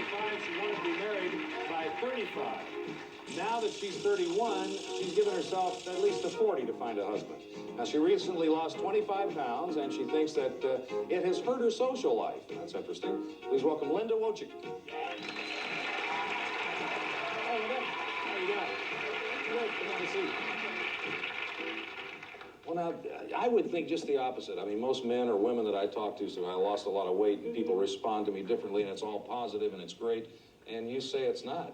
25, she wanted to be married by 35. Now that she's 31, she's given herself at least a 40 to find a husband. Now, she recently lost 25 pounds, and she thinks that it has hurt her social life. That's interesting. Please welcome Linda Wojcik. Hey, Linda. How you doing? Good. Come on, see. Well, now, I would think just the opposite. I mean, most men or women that I talk to say, I lost a lot of weight, and people respond to me differently, and it's all positive, and it's great. And you say it's not.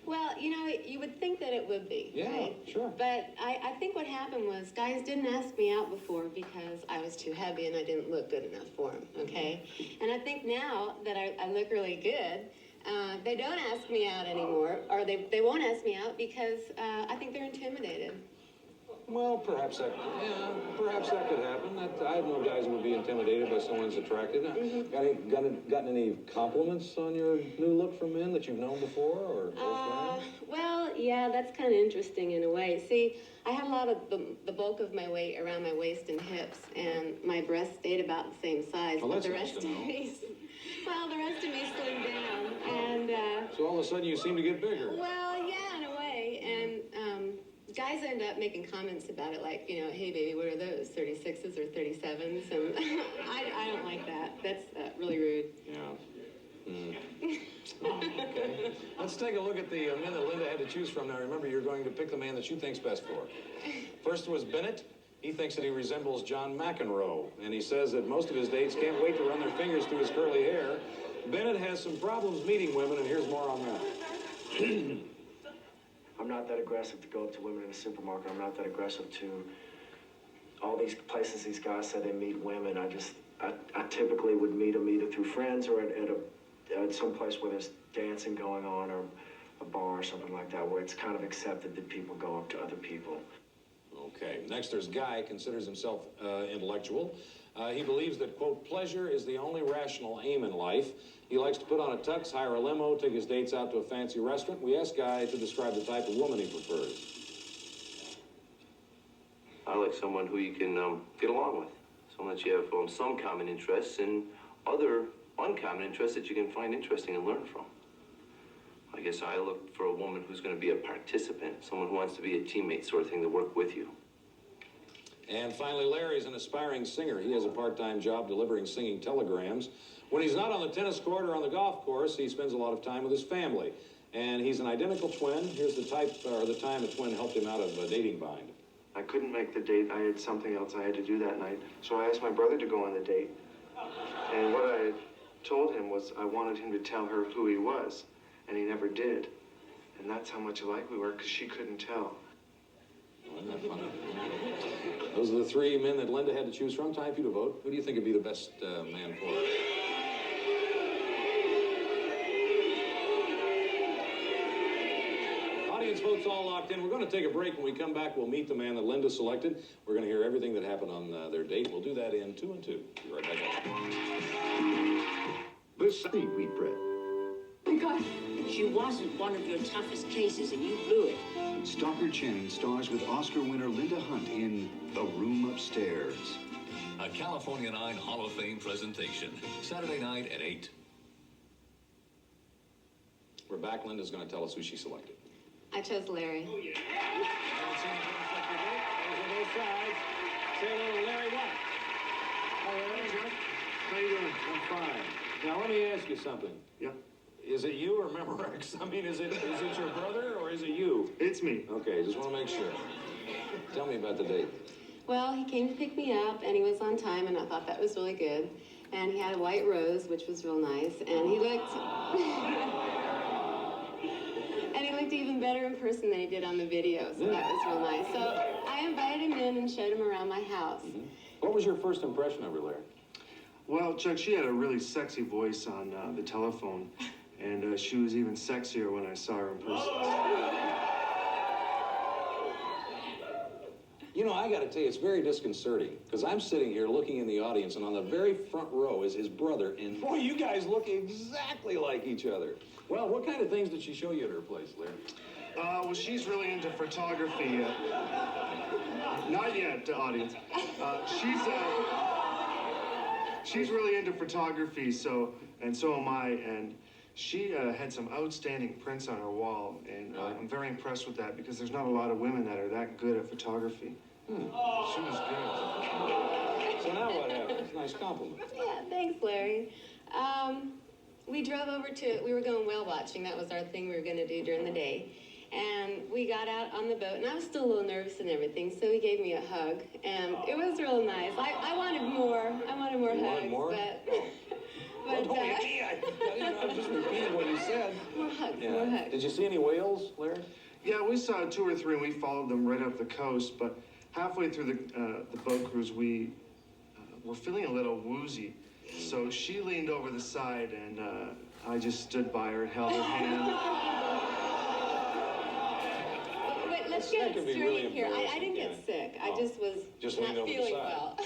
Well, you know, you would think that it would be. Yeah, right? Sure. But I think what happened was guys didn't ask me out before because I was too heavy and I didn't look good enough for them, okay? And I think now that I look really good, they don't ask me out anymore, or they won't ask me out because I think they're intimidated. Well, perhaps that could happen. I know guys who would be intimidated by someone who's attractive. Gotten any compliments on your new look from men that you've known before, or? Well, yeah, that's kind of interesting in a way. See, I had a lot of the bulk of my weight around my waist and hips, and my breasts stayed about the same size. Well, but that's the nice rest to of know. me, well, the rest of me slimmed down, and So all of a sudden you seem to get bigger. well, yeah, in a way, and guys end up making comments about it, like, you know, hey, baby, what are those, 36s or 37s? And I don't like that. That's really rude. Yeah. Okay. Let's take a look at the men that Linda had to choose from. Now, remember, you're going to pick the man that you think's best for her. First was Bennett. He thinks that he resembles John McEnroe, and he says that most of his dates can't wait to run their fingers through his curly hair. Bennett has some problems meeting women, and here's more on that. I'm not that aggressive to go up to women in a supermarket. I'm not that aggressive to all these places these guys say they meet women. I typically would meet them either through friends or at some place where there's dancing going on, or a bar or something like that, where it's kind of accepted that people go up to other people. Okay. Next, there's Guy, considers himself intellectual. He believes that, quote, pleasure is the only rational aim in life. He likes to put on a tux, hire a limo, take his dates out to a fancy restaurant. We asked Guy to describe the type of woman he prefers. I like someone who you can get along with. Someone that you have some common interests and other uncommon interests that you can find interesting and learn from. I guess I look for a woman who's going to be a participant, someone who wants to be a teammate sort of thing to work with you. And finally, Larry's an aspiring singer. He has a part-time job delivering singing telegrams. When he's not on the tennis court or on the golf course, he spends a lot of time with his family. And he's an identical twin. Here's the time a twin helped him out of a dating bind. I couldn't make the date. I had something else I had to do that night. So I asked my brother to go on the date. And what I told him was I wanted him to tell her who he was. And he never did. And that's how much alike we were, because she couldn't tell. Isn't that funny? Those are the three men that Linda had to choose from. Time for you to vote. Who do you think would be the best man for her? Audience votes all locked in. We're going to take a break. When we come back, we'll meet the man that Linda selected. We're going to hear everything that happened on their date. We'll do that in 2 and 2. Be right back. This wheat bread. Oh my gosh. She wasn't one of your toughest cases, and you blew it. Stockard Channing stars with Oscar winner Linda Hunt in The Room Upstairs. A California 9 Hall of Fame presentation. Saturday night at 8. We're back. Linda's going to tell us who she selected. I chose Larry. Oh, yeah. Those are both sides. Say hello to Larry what? Hi, Larry. How you doing? I'm fine. Now, let me ask you something. Yeah. Is it you or Memorex? I mean, is it your brother or is it you? It's me. Okay, just want to make sure. Tell me about the date. Well, he came to pick me up, and he was on time, and I thought that was really good. And he had a white rose, which was real nice, and he looked... and he looked even better in person than he did on the video, so that was real nice. So I invited him in and showed him around my house. Mm-hmm. What was your first impression of her, Larry? Well, Chuck, she had a really sexy voice on the telephone, and she was even sexier when I saw her in person. You know, I got to tell you, it's very disconcerting, because I'm sitting here looking in the audience, and on the very front row is his brother, and boy, you guys look exactly like each other. Well, what kind of things did she show you at her place, Larry? Well, she's really into photography. Not yet, audience. She's really into photography, so am I, and She had some outstanding prints on her wall, and I'm very impressed with that because there's not a lot of women that are that good at photography. She was good. So now what happens? Nice compliment. Yeah, thanks, Larry. We drove over we were going whale watching. That was our thing we were going to do during the day. And we got out on the boat, and I was still a little nervous and everything, so he gave me a hug, and it was real nice. I wanted more. I wanted more You hugs, wanted more? but Oh, yeah, I was just repeating what you said. more hugs, Yeah. more hugs. Did you see any whales, Larry? Yeah, we saw 2 or 3, and we followed them right up the coast, but halfway through the boat cruise, we were feeling a little woozy. So she leaned over the side, and I just stood by her and held her hand. Wait, let's That get could it be straight really here. I embarrassing, didn't yeah. get sick. I Oh. just was Just not leaned over the feeling side. well.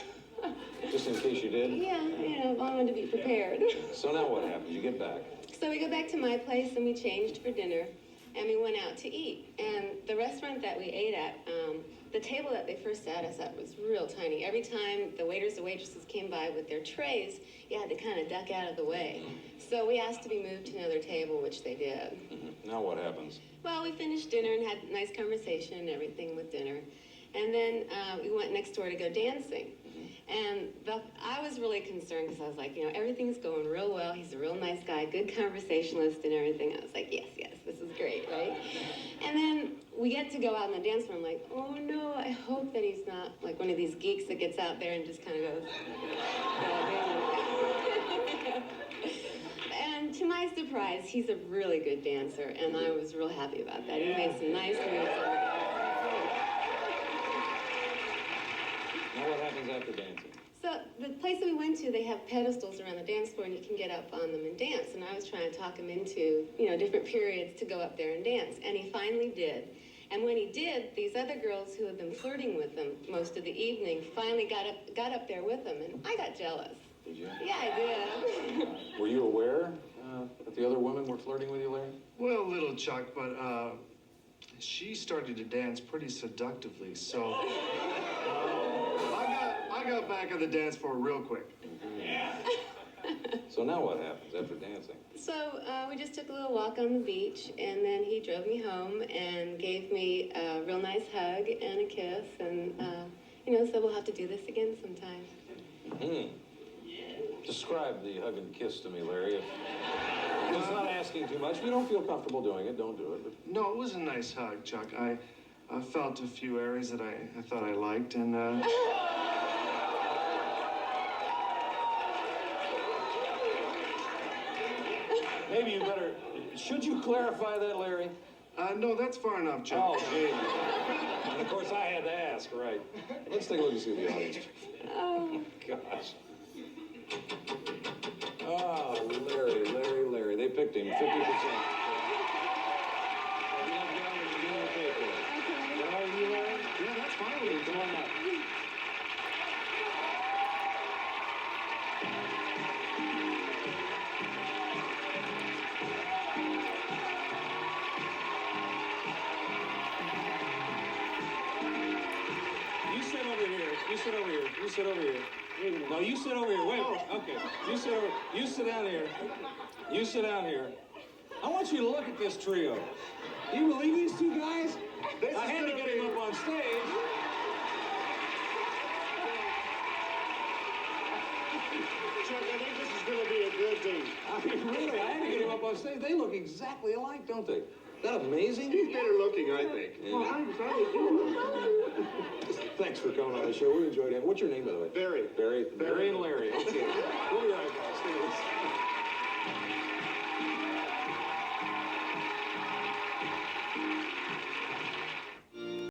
Just in case you did? Yeah, I wanted to be prepared. So now what happens? You get back. So we go back to my place and we changed for dinner and we went out to eat. And the restaurant that we ate at, the table that they first sat us at was real tiny. Every time the waiters and waitresses came by with their trays, you had to kind of duck out of the way. So we asked to be moved to another table, which they did. Now what happens? Well, we finished dinner and had a nice conversation and everything with dinner. And then we went next door to go dancing. And I was really concerned because I was like, everything's going real well. He's a real nice guy, good conversationalist and everything. I was like, yes, this is great, right? And then we get to go out on the dance floor. I'm like, oh no, I hope that he's not like one of these geeks that gets out there and just kind of goes. And to my surprise, he's a really good dancer, and I was real happy about that. He made some nice moves. Now what happens after dancing? So the place that we went to, they have pedestals around the dance floor, and you can get up on them and dance. And I was trying to talk him into, different periods to go up there and dance. And he finally did. And when he did, these other girls who had been flirting with him most of the evening finally got up there with him, and I got jealous. Did you? Yeah, I did. Were you aware that the other women were flirting with you, Larry? Well, little Chuck, but she started to dance pretty seductively, so I got back on the dance floor real quick. So now what happens after dancing? So we just took a little walk on the beach, and then he drove me home and gave me a real nice hug and a kiss, and said we'll have to do this again sometime. Describe the hug and kiss to me, Larry. If it's not asking too much. If you don't feel comfortable doing it, don't do it. But No, it was a nice hug, Chuck. I felt a few areas that I thought I liked, and maybe you better. Should you clarify that, Larry? no, that's far enough, Chuck. Oh, gee. And of course, I had to ask, right? Let's take a look and see the audience. Oh. Gosh. Oh, Larry. They picked him 50%. Yeah, that's fine with me. Come on up. You sit over here. You sit over here. You sit over here. No, you sit over here. Wait. Okay. You sit over. You sit down here. You sit down here. I want you to look at this trio. Do you believe these two guys? I had to get him up on stage. Chuck, I think this is going to be a good date. I mean, really, I had to get him up on stage. They look exactly alike, don't they? Isn't that amazing? He's better looking, I think. Thanks for coming on the show. We enjoyed it. What's your name, by the way? Barry. Barry and Larry. Okay. We'll be right back. Stay with us.